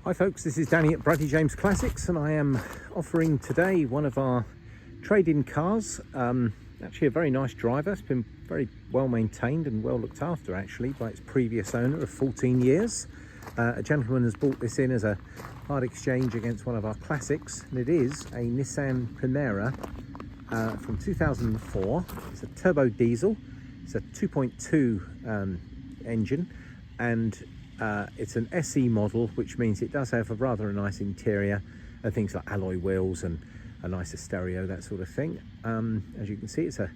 Hi folks, this is Danny at Bradley James Classics, and I am offering today one of our trade-in cars. Actually a very nice driver. It's been very well maintained and well looked after actually by its previous owner of 14 years. A gentleman has bought this in as a part exchange against one of our classics, and it is a Nissan Primera from 2004. It's a turbo diesel. It's a 2.2 engine, and it's an SE model, which means it does have a rather nice interior and things like alloy wheels and a nicer stereo, that sort of thing. As you can see, it's a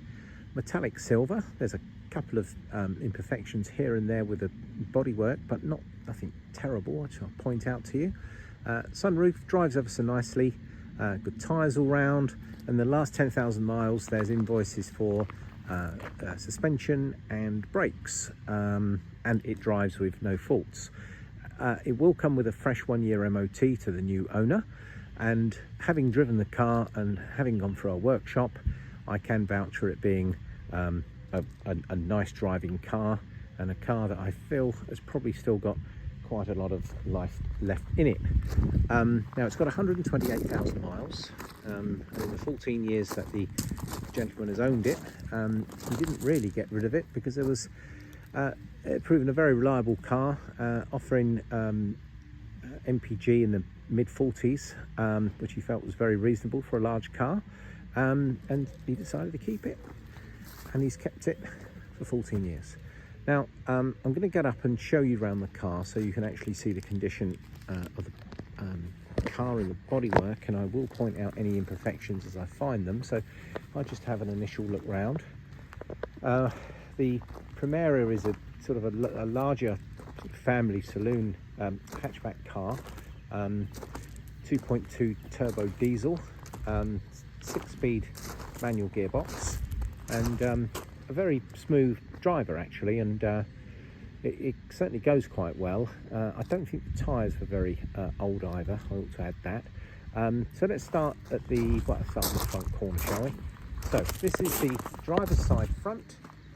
metallic silver. There's a couple of imperfections here and there with the bodywork, but nothing terrible, which I'll point out to you. Sunroof, drives ever so nicely, good tyres all round, and the last 10,000 miles there's invoices for suspension and brakes, and it drives with no faults. It will come with a fresh 1-year MOT to the new owner, and having driven the car and having gone through our workshop, I can vouch for it being a nice driving car, and a car that I feel has probably still got quite a lot of life left in it. Now it's got 128,000 miles. In the 14 years that the gentleman has owned it, he didn't really get rid of it because it was proven a very reliable car, offering MPG in the mid-40s, which he felt was very reasonable for a large car, and he decided to keep it, and he's kept it for 14 years. Now I'm going to get up and show you around the car so you can actually see the condition of the car and the bodywork, and I will point out any imperfections as I find them. So I'll just have an initial look round. The Primera is a sort of a larger family saloon hatchback car, 2.2 turbo diesel, 6-speed manual gearbox, and a very smooth driver actually, and it certainly goes quite well. I don't think the tyres were very old either. I ought to add that. So let's start at the front corner, shall we? So this is the driver's side front,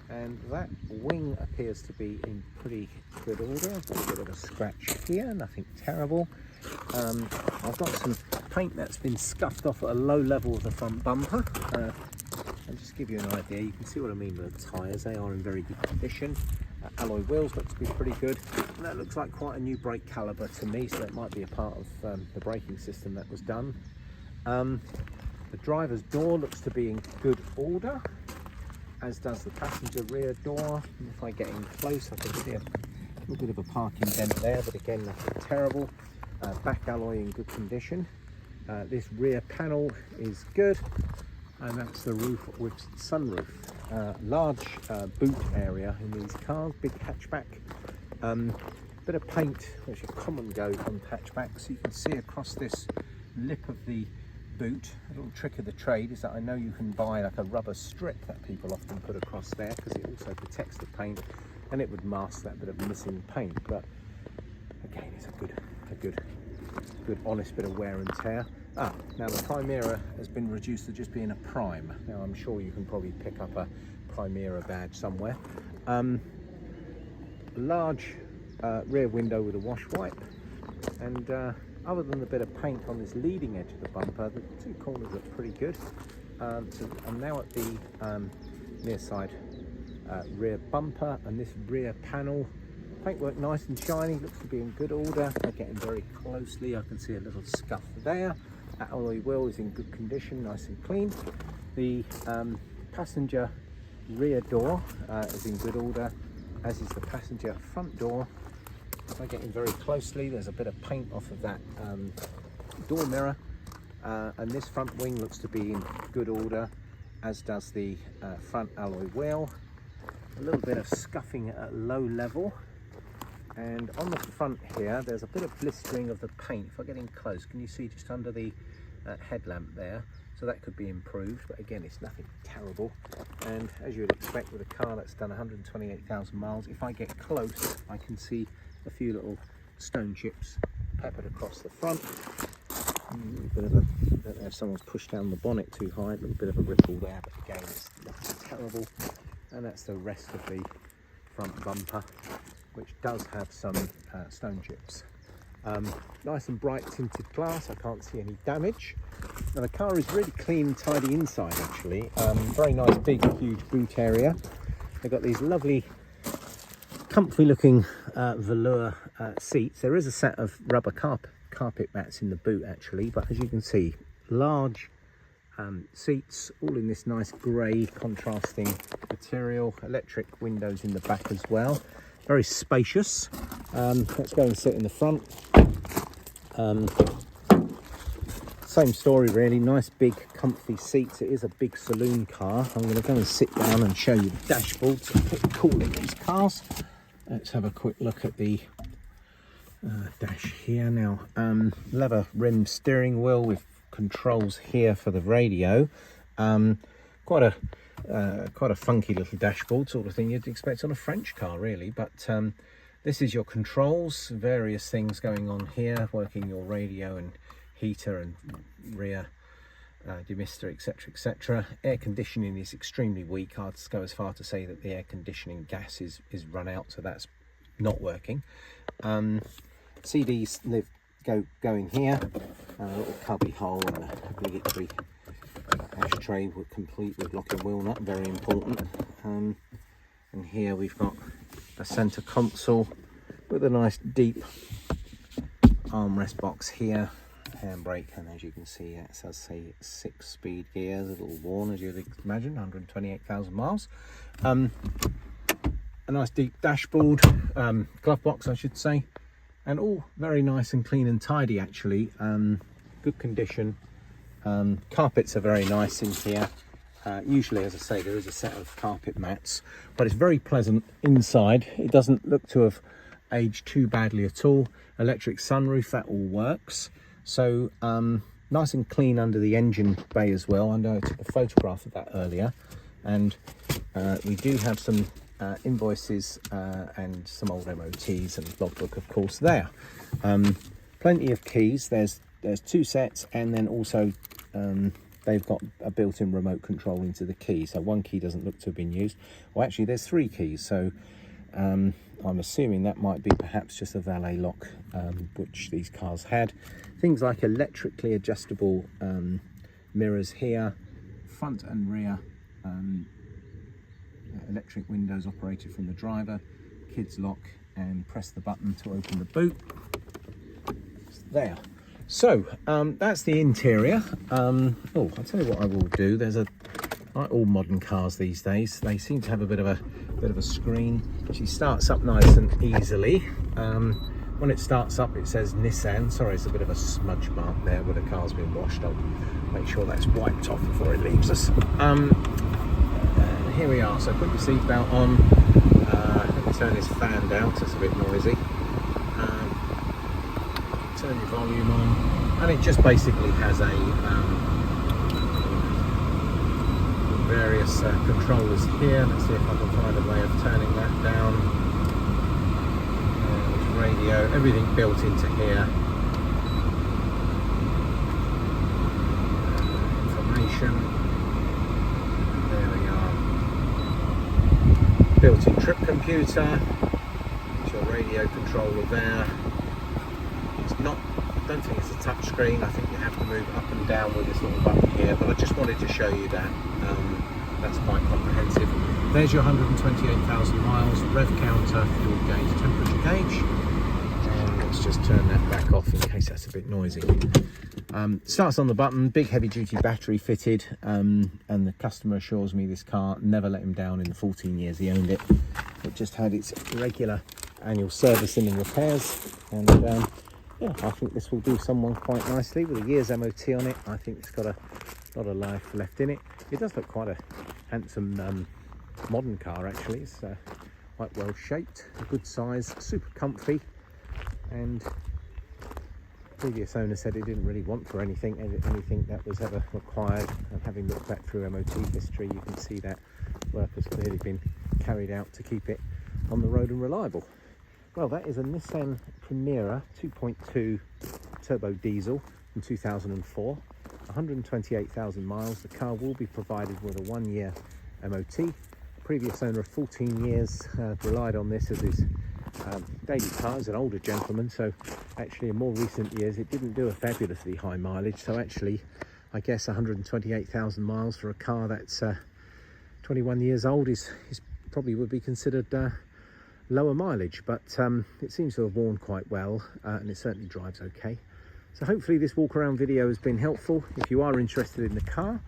and that wing appears to be in pretty good order. I've got a bit of a scratch here, nothing terrible. I've got some paint that's been scuffed off at a low level of the front bumper. And just give you an idea, you can see what I mean with the tyres. They are in very good condition. Alloy wheels look to be pretty good, and that looks like quite a new brake caliper to me, so that might be a part of the braking system that was done. The driver's door looks to be in good order, as does the passenger rear door. And if I get in close, I can see a little bit of a parking dent there, but again nothing terrible. Back alloy in good condition. This rear panel is good, and that's the roof with sunroof. Large boot area in these cars, big hatchback. Bit of paint, which is common go on hatchbacks. You can see across this lip of the boot, a little trick of the trade is that I know you can buy like a rubber strip that people often put across there, because it also protects the paint and it would mask that bit of missing paint. But again, it's a good honest bit of wear and tear. Now the Primera has been reduced to just being a Prime. Now I'm sure you can probably pick up a Primera badge somewhere. Large rear window with a wash wipe, and other than the bit of paint on this leading edge of the bumper, the two corners look pretty good. So I'm now at the near side rear bumper, and this rear panel. Paintwork nice and shiny, looks to be in good order. If I get in very closely, I can see a little scuff there. That alloy wheel is in good condition, nice and clean. The passenger rear door is in good order, as is the passenger front door. If I get in very closely, there's a bit of paint off of that door mirror, and this front wing looks to be in good order, as does the front alloy wheel. A little bit of scuffing at a low level. And on the front here, there's a bit of blistering of the paint. If I get in close, can you see just under the headlamp there? So that could be improved, but again, it's nothing terrible. And as you would expect with a car that's done 128,000 miles, if I get close, I can see a few little stone chips peppered across the front. A bit of a, I don't know if someone's pushed down the bonnet too high, a little bit of a ripple there, but again, it's nothing terrible. And that's the rest of the front bumper, which does have some stone chips. Nice and bright tinted glass, I can't see any damage. Now the car is really clean and tidy inside actually. Very nice big huge boot area. They've got these lovely comfy looking velour seats. There is a set of rubber carpet mats in the boot actually, but as you can see, large seats, all in this nice grey contrasting material. Electric windows in the back as well. Very spacious. Let's go and sit in the front. Same story really, nice big comfy seats. It is a big saloon car. I'm going to go and sit down and show you the dashboard. It's pretty cool in these cars. Let's have a quick look at the dash here now. Leather rim steering wheel with controls here for the radio. Quite a funky little dashboard, sort of thing you'd expect on a French car really, but this is your controls, various things going on here, working your radio and heater and rear demister, etc, etc. Air conditioning is extremely weak. I'd go as far to say that the air conditioning gas is run out, so that's not working. CDs go in here, a little cubby hole and a obligatory ashtray complete with lock and wheel nut, very important. And here we've got a centre console with a nice deep armrest box here, handbrake, and as you can see it says 6-speed gears, a little worn as you'd imagine, 128,000 miles. A nice deep dashboard, glove box I should say, and all very nice and clean and tidy actually. Good condition. Carpets are very nice in here. Usually, as I say, there is a set of carpet mats, but it's very pleasant inside. It doesn't look to have aged too badly at all. Electric sunroof, that all works. So nice and clean under the engine bay as well. I know I took a photograph of that earlier, and we do have some invoices and some old MOTs and logbook of course there. Plenty of keys. There's 2 sets, and then also they've got a built-in remote control into the key, so one key doesn't look to have been used. Well, actually there's 3 keys, so I'm assuming that might be perhaps just a valet lock, which these cars had. Things like electrically adjustable mirrors here, front and rear electric windows operated from the driver, kids lock, and press the button to open the boot. There. So that's the interior. Oh, I'll tell you what I will do. There's like all modern cars these days, they seem to have a bit of a screen. She starts up nice and easily. When it starts up, it says Nissan. Sorry, it's a bit of a smudge mark there where the car's been washed. I'll make sure that's wiped off before it leaves us. Here we are. So put your seatbelt on. Let me turn this fan down, so it's a bit noisy. Turn your volume on, and it just basically has a various controllers here. Let's see if I can find a way of turning that down. Radio, everything built into here. Information. There we are. Built-in trip computer. There's your radio controller there. I don't think it's a touch screen. I think you have to move up and down with this little button here, but I just wanted to show you that. That's quite comprehensive. There's your 128,000 miles, rev counter, fuel gauge, temperature gauge. And let's just turn that back off in case that's a bit noisy. Starts on the button, big heavy duty battery fitted, and the customer assures me this car never let him down in the 14 years he owned it. It just had its regular annual servicing and repairs, and yeah, I think this will do someone quite nicely with a year's MOT on it. I think it's got a lot of life left in it. It does look quite a handsome modern car actually. It's quite well shaped, a good size, super comfy, and previous owner said he didn't really want for anything that was ever required, and having looked back through MOT history you can see that work has clearly been carried out to keep it on the road and reliable. Well, that is a Nissan Primera 2.2 turbo diesel from 2004, 128,000 miles. The car will be provided with a 1-year MOT. Previous owner of 14 years relied on this as his daily car is an older gentleman, so actually in more recent years it didn't do a fabulously high mileage. So actually I guess 128,000 miles for a car that's 21 years old is probably would be considered lower mileage, but it seems to have worn quite well, and it certainly drives okay. So hopefully this walk around video has been helpful. If you are interested in the car,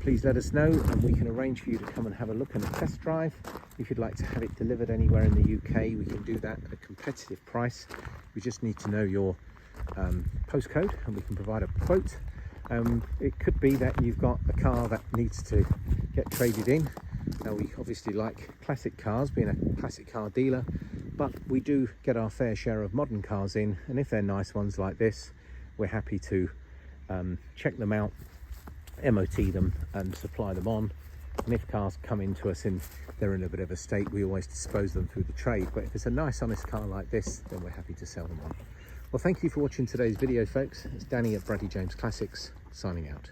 please let us know and we can arrange for you to come and have a look and a test drive. If you'd like to have it delivered anywhere in the UK, we can do that at a competitive price. We just need to know your postcode and we can provide a quote. It could be that you've got a car that needs to get traded in. Now, we obviously like classic cars, being a classic car dealer, but we do get our fair share of modern cars in, and if they're nice ones like this, we're happy to check them out, MOT them and supply them on. And if cars come into us and they're in a bit of a state, we always dispose them through the trade. But if it's a nice honest car like this, then we're happy to sell them on. Well, thank you for watching today's video, folks. It's Danny at Bradley James Classics signing out.